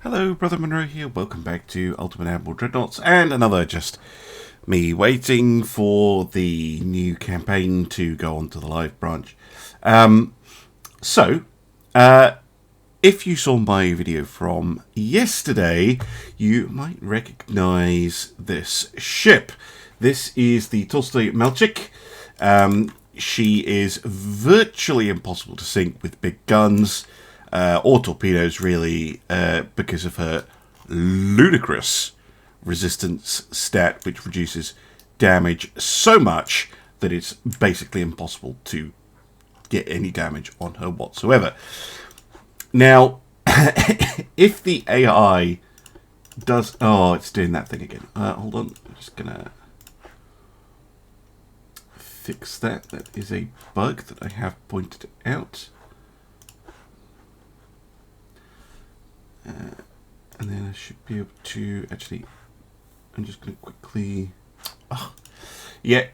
Hello, Brother Monroe here. Welcome back to Ultimate Admiral Dreadnoughts and another just me waiting for the new campaign to go onto the live branch. If you saw my video from yesterday, you might recognize this ship. This is the Tolstoy Melchik. She is virtually impossible to sink with big guns. Or torpedoes, really, because of her ludicrous resistance stat, which reduces damage so much that it's basically impossible to get any damage on her whatsoever. Now, if the AI does... Oh, it's doing that thing again. Hold on. I'm just going to fix that. That is a bug that I have pointed out. And then I should be able to actually, I'm just going to quickly,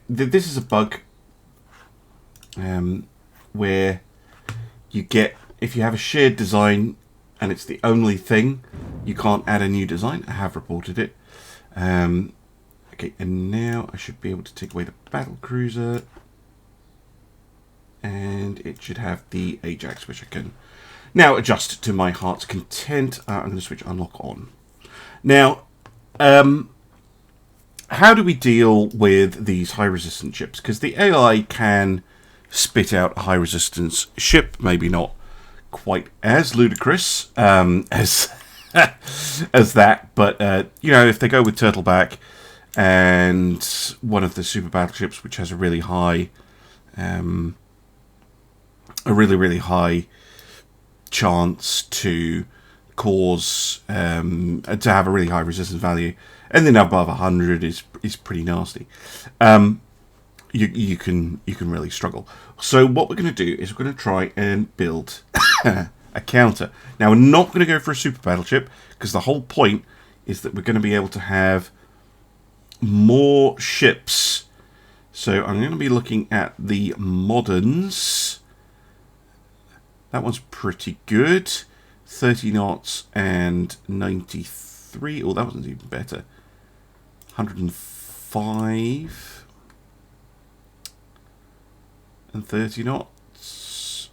this is a bug where you get, if you have a shared design and it's the only thing, you can't add a new design. I have reported it. Okay, and now I should be able to take away the battle cruiser and it should have the Ajax, which I can now adjust to my heart's content. I'm going to switch unlock on. Now, how do we deal with these high resistance ships? Because the AI can spit out a high resistance ship, maybe not quite as ludicrous as as that, but you know, if they go with Turtleback and one of the super battleships, which has a really high, really high chance to cause to have a really high resistance value, and then above 100 is pretty nasty. You can really struggle. So what we're going to do is we're going to try and build a counter. Now we're not going to go for a super battleship because the whole point is that we're going to be able to have more ships. So I'm going to be looking at the moderns. That one's pretty good. 30 knots and 93. Oh, that wasn't even better. 105 and 30 knots.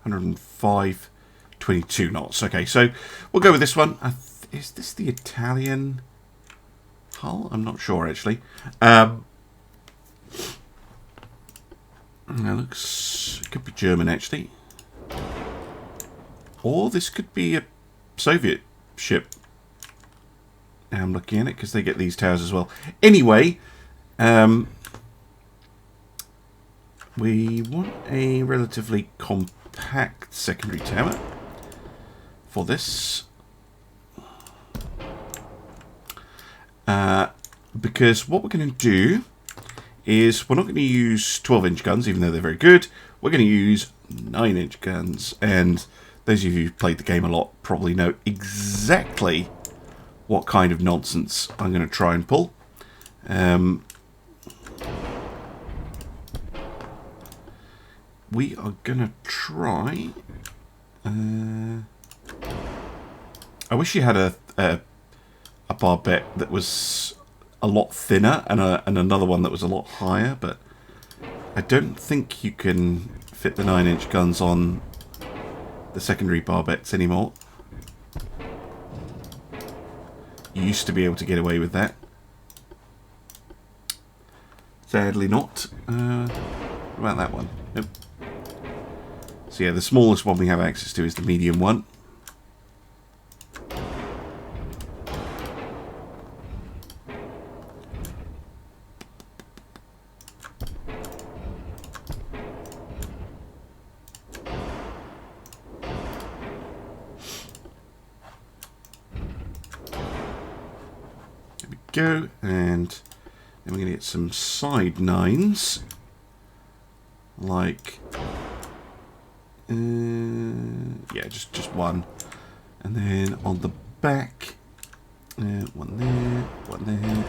105, 22 knots. Okay, so we'll go with this one. Is this the Italian hull? I'm not sure, actually. That looks... It could be German, actually. Or this could be a Soviet ship. Now I'm looking at it because they get these towers as well. Anyway, we want a relatively compact secondary tower for this. Because what we're going to do is we're not going to use 12-inch guns, even though they're very good. We're going to use 9-inch guns. And those of you who've played the game a lot probably know exactly what kind of nonsense I'm going to try and pull. We are going to try... I wish you had a barbette that was a lot thinner and another one that was a lot higher, but I don't think you can fit the 9-inch guns on the secondary barbettes anymore. You used to be able to get away with that. Sadly not. What about that one? Nope. So yeah, the smallest one we have access to is the medium one. Go, and then we're going to get some side 9s, like yeah, just one, and then on the back, one there, one there.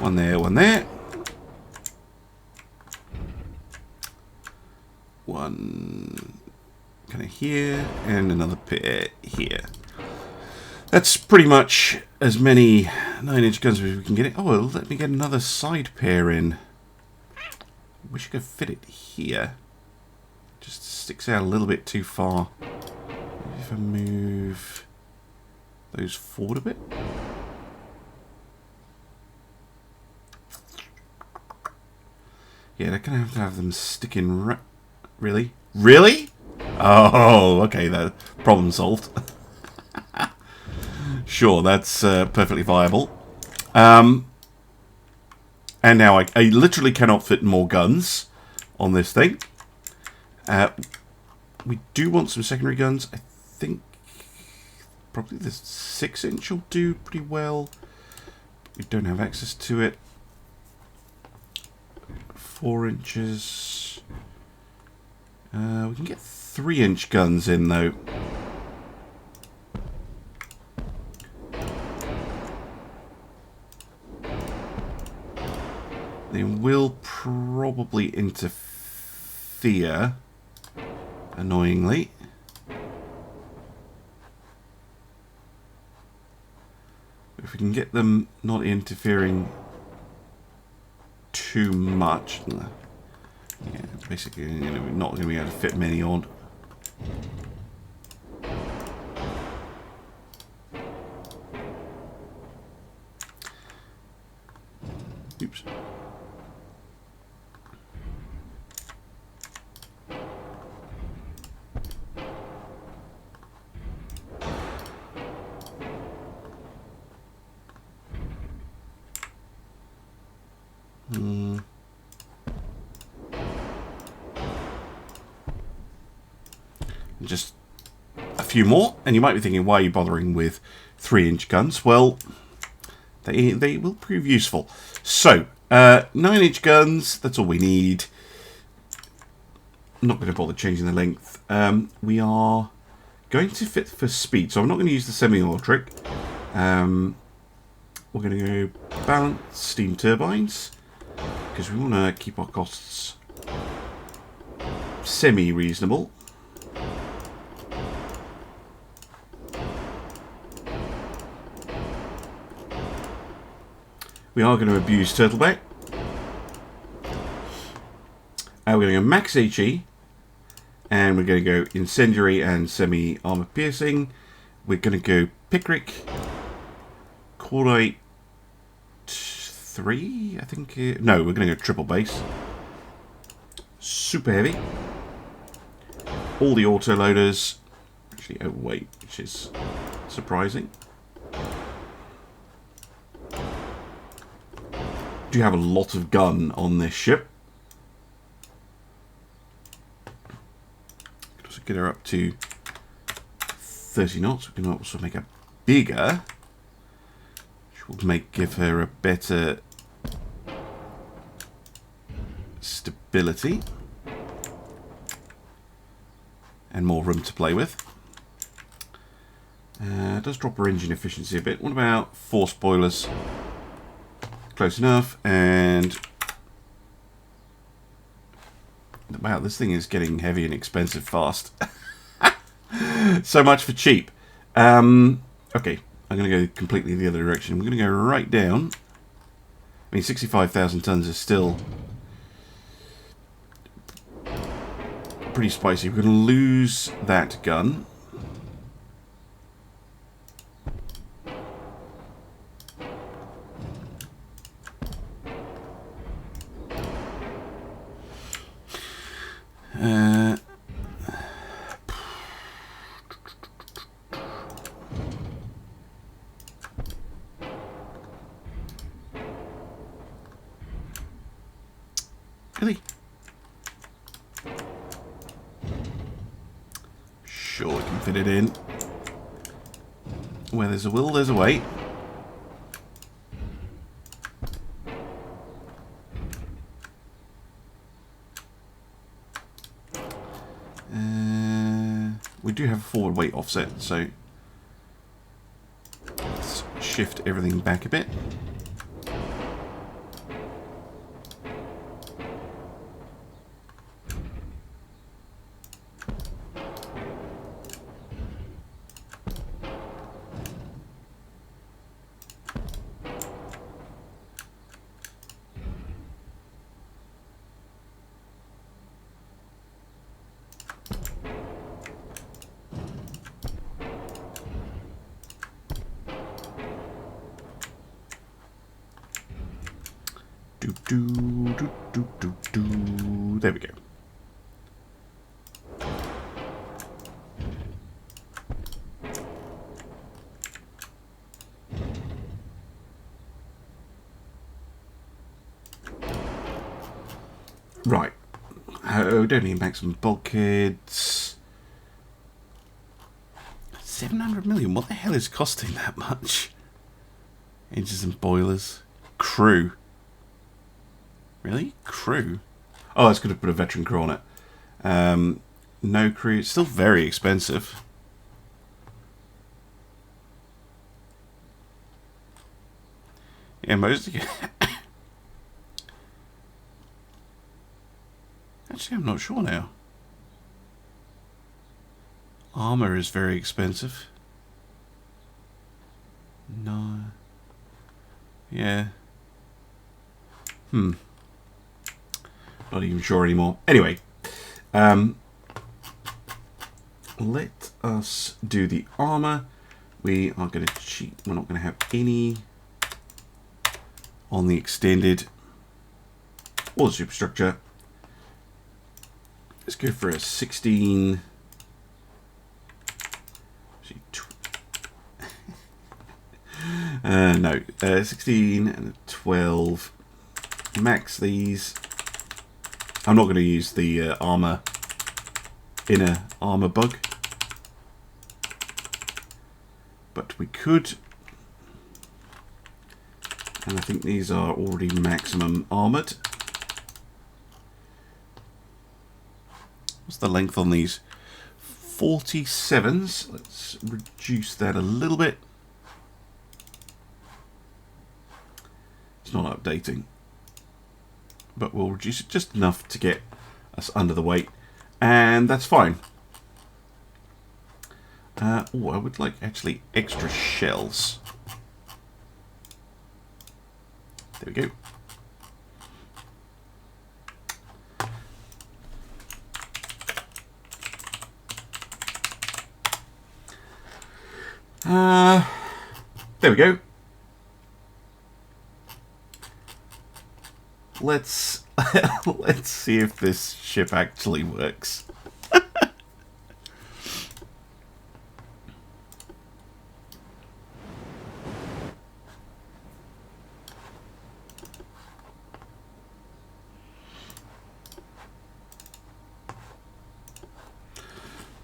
One there, one there. One kind of here, and another pair here. That's pretty much as many 9-inch guns as we can get it. Oh, well, let me get another side pair in. Wish I could fit it here. Just sticks out a little bit too far. Maybe if I move those forward a bit. Yeah, they're going to have them sticking... Really? Really? Oh, okay, that problem solved. Sure, that's perfectly viable. And now I literally cannot fit more guns on this thing. We do want some secondary guns. I think probably the 6-inch will do pretty well. We don't have access to it. 4 inches. We can get 3-inch guns in though. They will probably interfere, annoyingly. If we can get them not interfering too much, yeah, basically, you know, we're not going to be able to fit many on. Oops. Just a few more, and you might be thinking, why are you bothering with 3-inch guns? Well, they will prove useful. So, 9-inch guns, that's all we need. I'm not going to bother changing the length. We are going to fit for speed, so I'm not going to use the semi-auto trick. We're going to go balance steam turbines, because we want to keep our costs semi-reasonable. We are going to abuse Turtleback. We're going to go max HE. And we're going to go incendiary and semi-armor piercing. We're going to go Pickrick. Cordite 3, I think. No, we're going to go triple base. Super heavy. All the autoloaders. Actually overweight, which is surprising. Do have a lot of gun on this ship. Could also get her up to 30 knots. We can also make her bigger, which will give her a better stability and more room to play with. It does drop her engine efficiency a bit. What about 4 spoilers? Close enough, and wow, this thing is getting heavy and expensive fast. So much for cheap. Okay, I'm going to go completely the other direction. We're going to go right down. I mean, 65,000 tons is still pretty spicy. We're going to lose that gun. Really? Sure, we can fit it in. Where there's a will, there's a way. We do have a forward weight offset, so let's shift everything back a bit. There we go. Right. Oh, don't need maximum bulkheads. 700 million. What the hell is costing that much? Engines and boilers. Crew. Really? Crew? Oh, I was going to put a veteran crew on it. No crew. It's still very expensive. Yeah, most... Actually, I'm not sure now. Armor is very expensive. No. Yeah. Not even sure anymore. Anyway. Let us do the armor. We are going to cheat. We're not going to have any on the extended or the superstructure. Let's go for a 16. No, 16 and 12. Max these. I'm not going to use the armor, inner armor bug, but we could. And I think these are already maximum armored. What's the length on these? 47s. Let's reduce that a little bit. It's not updating, but we'll reduce it just enough to get us under the weight, and that's fine. Oh, I would like actually extra shells. There we go. There we go. Let's see if this ship actually works.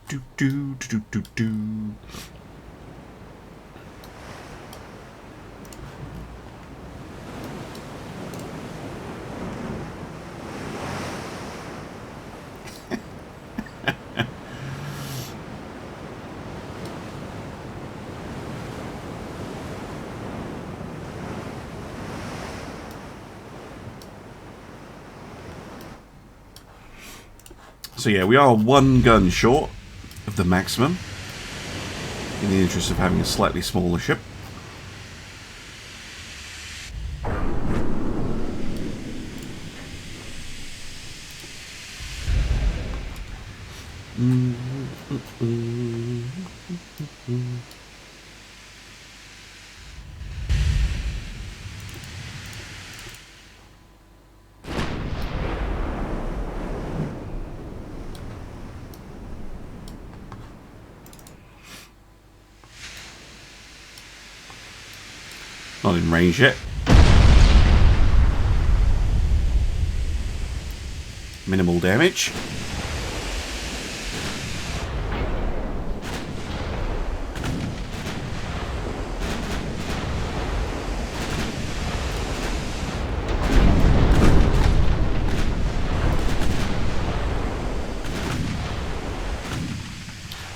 Do do do do do. So yeah, we are one gun short of the maximum in the interest of having a slightly smaller ship. Not in range yet. Minimal damage.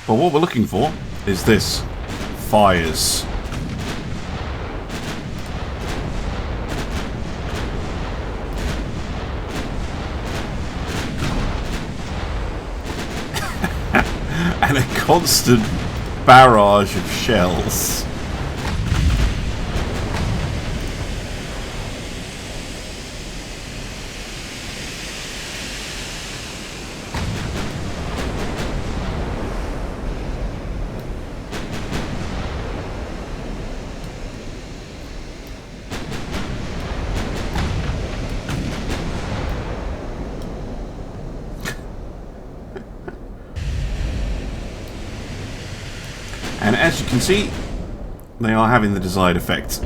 But what we're looking for is this. Fires. And a constant barrage of shells. as you can see, they are having the desired effect.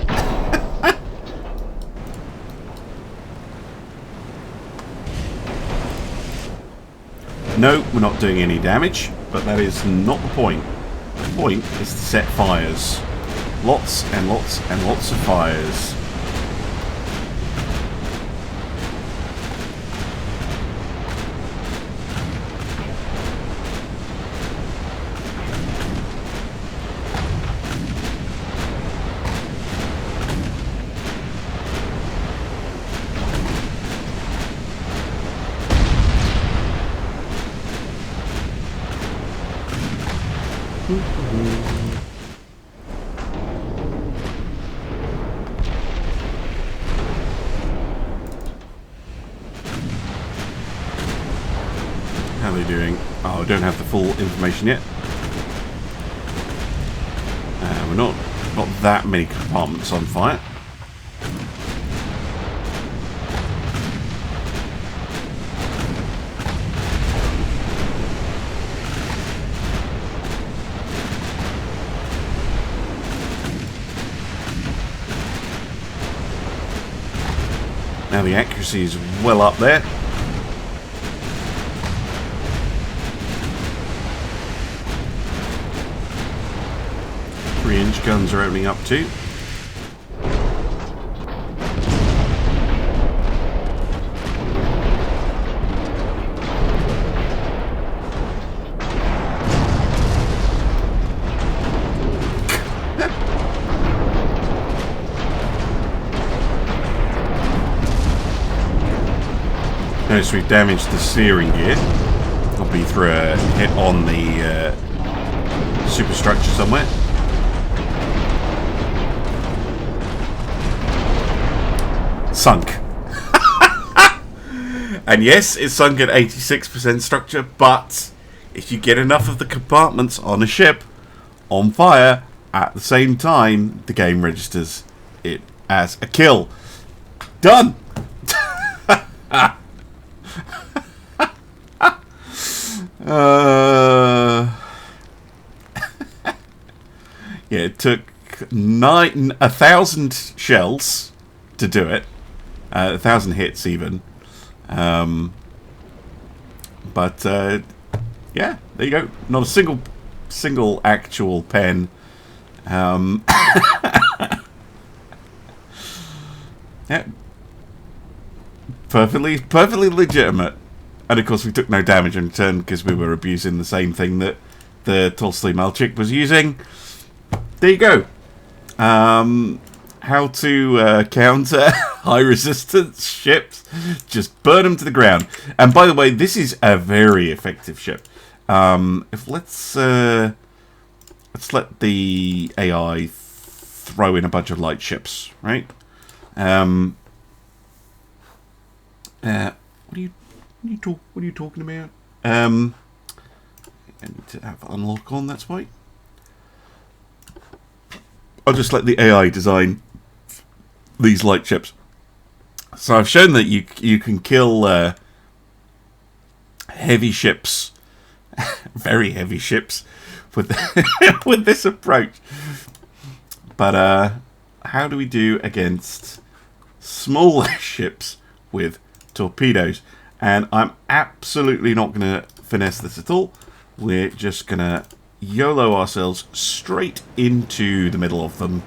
No, we're not doing any damage, but that is not the point. The point is to set fires. Lots and lots and lots of fires. How are they doing? Oh, I don't have the full information yet. We're not that many compartments on fire. Now the accuracy is well up there. Three-inch guns are opening up too. Notice we've damaged the steering gear. Probably through a hit on the superstructure somewhere. Sunk. And yes, it's sunk at 86% structure, but if you get enough of the compartments on a ship on fire at the same time, the game registers it as a kill. Done! Yeah, it took 1,000 shells to do it. 1,000 hits even. But yeah, there you go. Not a single actual pen. Yeah, perfectly legitimate. And of course, we took no damage in return because we were abusing the same thing that the Tolstoy Malchik was using. There you go. How to counter high resistance ships? Just burn them to the ground. And by the way, this is a very effective ship. If let's let the AI throw in a bunch of light ships, right? What are you talking about? I need to have unlock on. That's why. I'll just let the AI design these light ships. So I've shown that you can kill heavy ships, very heavy ships, with with this approach. But how do we do against smaller ships with torpedoes? And I'm absolutely not going to finesse this at all. We're just going to YOLO ourselves straight into the middle of them.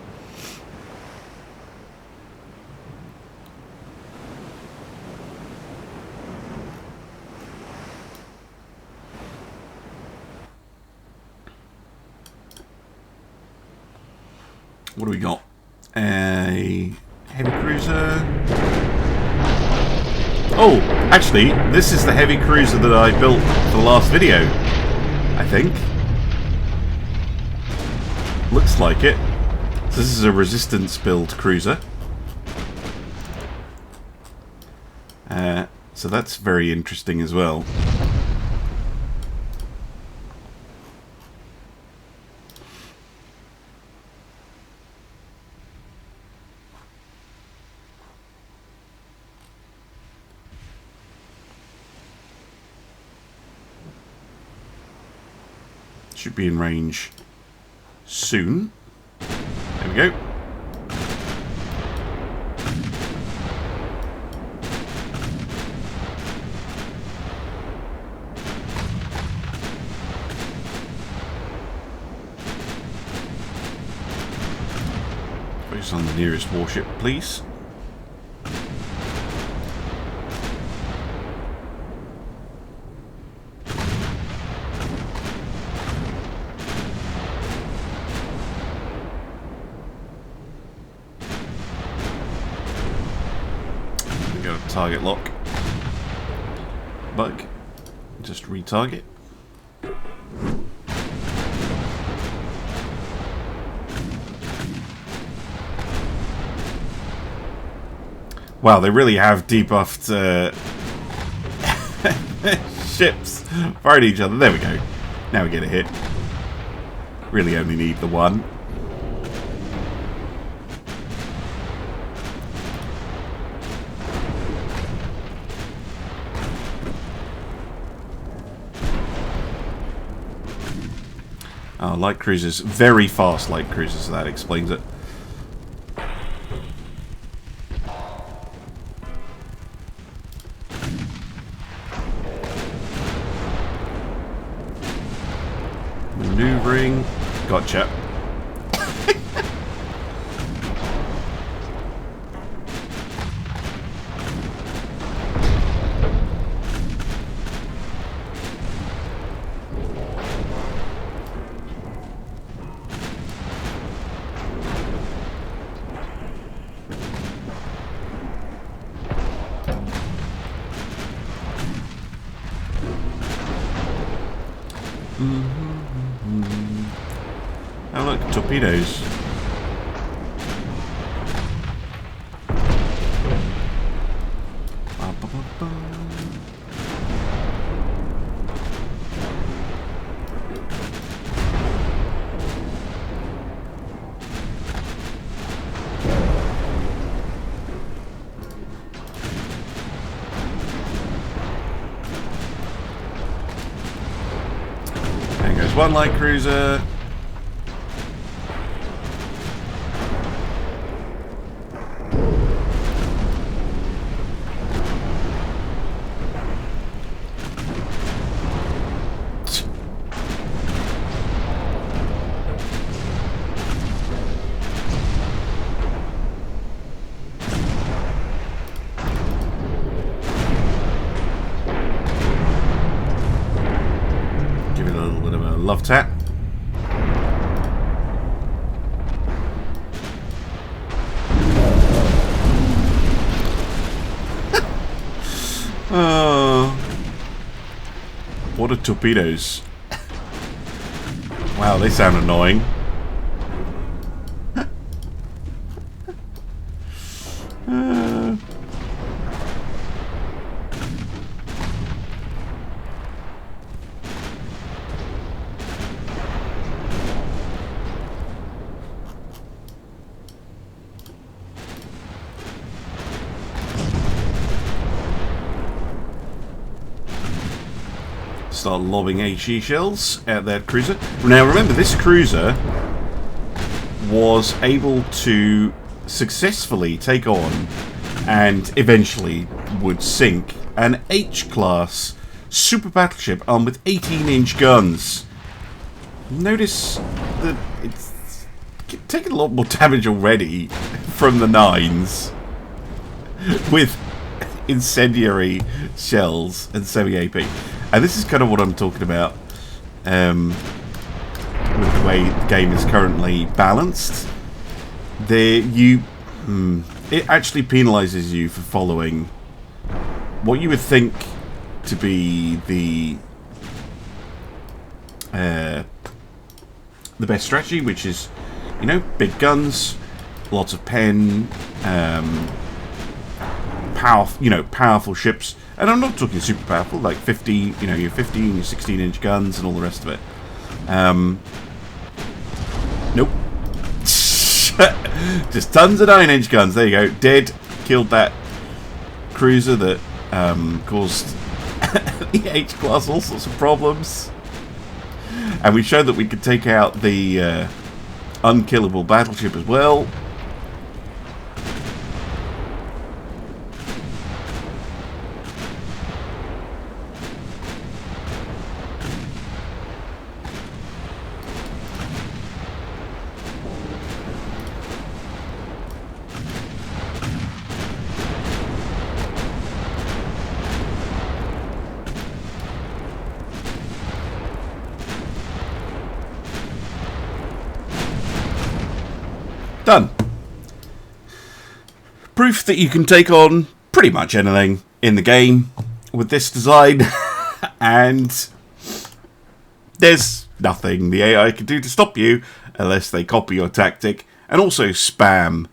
What do we got? A heavy cruiser. Oh, actually, this is the heavy cruiser that I built for the last video, I think. Looks like it. So this is a resistance build cruiser. So that's very interesting as well. Should be in range soon. There we go. Focus on the nearest warship, please. Target lock. Bug. Just retarget. Wow, they really have debuffed ships fighting each other. There we go. Now we get a hit. Really only need the one. Oh, light cruisers. Very fast light cruisers, so that explains it. Maneuvering. Gotcha. Oh look, torpedoes. There goes one light cruiser. Love tap. Oh, what are torpedoes? Wow, they sound annoying. Start lobbing HE shells at that cruiser. Now remember, this cruiser was able to successfully take on and eventually would sink an H-class super battleship armed with 18-inch guns. Notice that it's taking a lot more damage already from the 9s with incendiary shells and semi-AP. And this is kind of what I'm talking about with the way the game is currently balanced. It actually penalises you for following what you would think to be the best strategy, which is, you know, big guns, lots of pen, powerful ships. And I'm not talking super powerful, like 15, you know, your 15, your 16-inch guns and all the rest of it. Nope. Just tons of 9-inch guns. There you go. Dead. Killed that cruiser that caused the H-class all sorts of problems. And we showed that we could take out the unkillable battleship as well. Done. Proof that you can take on pretty much anything in the game with this design, and there's nothing the AI can do to stop you unless they copy your tactic and also spam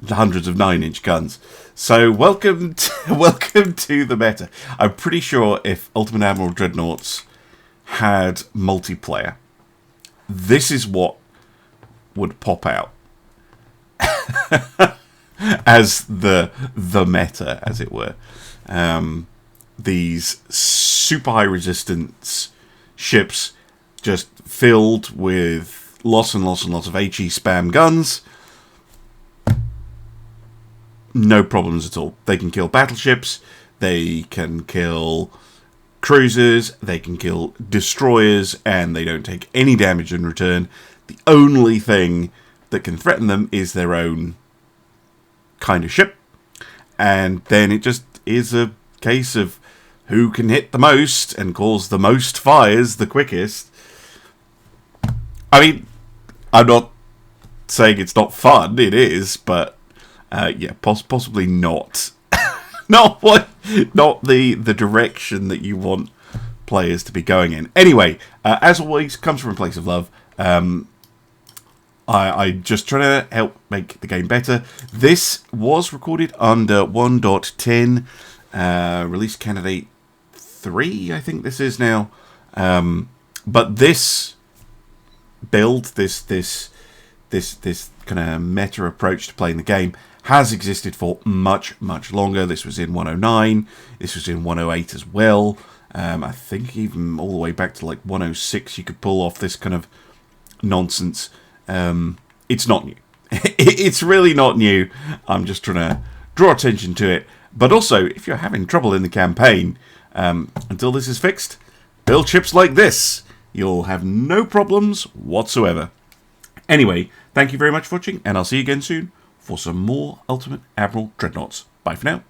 the hundreds of 9-inch guns. So welcome to the meta. I'm pretty sure if Ultimate Admiral Dreadnoughts had multiplayer, this is what would pop out as the meta, as it were. These super high resistance ships just filled with lots and lots and lots of HE spam guns. No problems at all. They can kill battleships, they can kill cruisers, they can kill destroyers, and they don't take any damage in return. The only thing that can threaten them is their own kind of ship, and then it just is a case of who can hit the most and cause the most fires the quickest. I mean, I'm not saying it's not fun, it is, but yeah, possibly not. not the direction that you want players to be going in. Anyway, as always, comes from a place of love. I just trying to help make the game better. This was recorded under 1.10, release candidate 3, I think this is now. But this build, this kind of meta approach to playing the game has existed for much longer. This was in 109. This was in 108 as well. I think even all the way back to like 106, you could pull off this kind of nonsense. It's not new. It's really not new. I'm just trying to draw attention to it. But also, if you're having trouble in the campaign, until this is fixed, build ships like this. You'll have no problems whatsoever. Anyway, thank you very much for watching, and I'll see you again soon for some more Ultimate Admiral Dreadnoughts. Bye for now.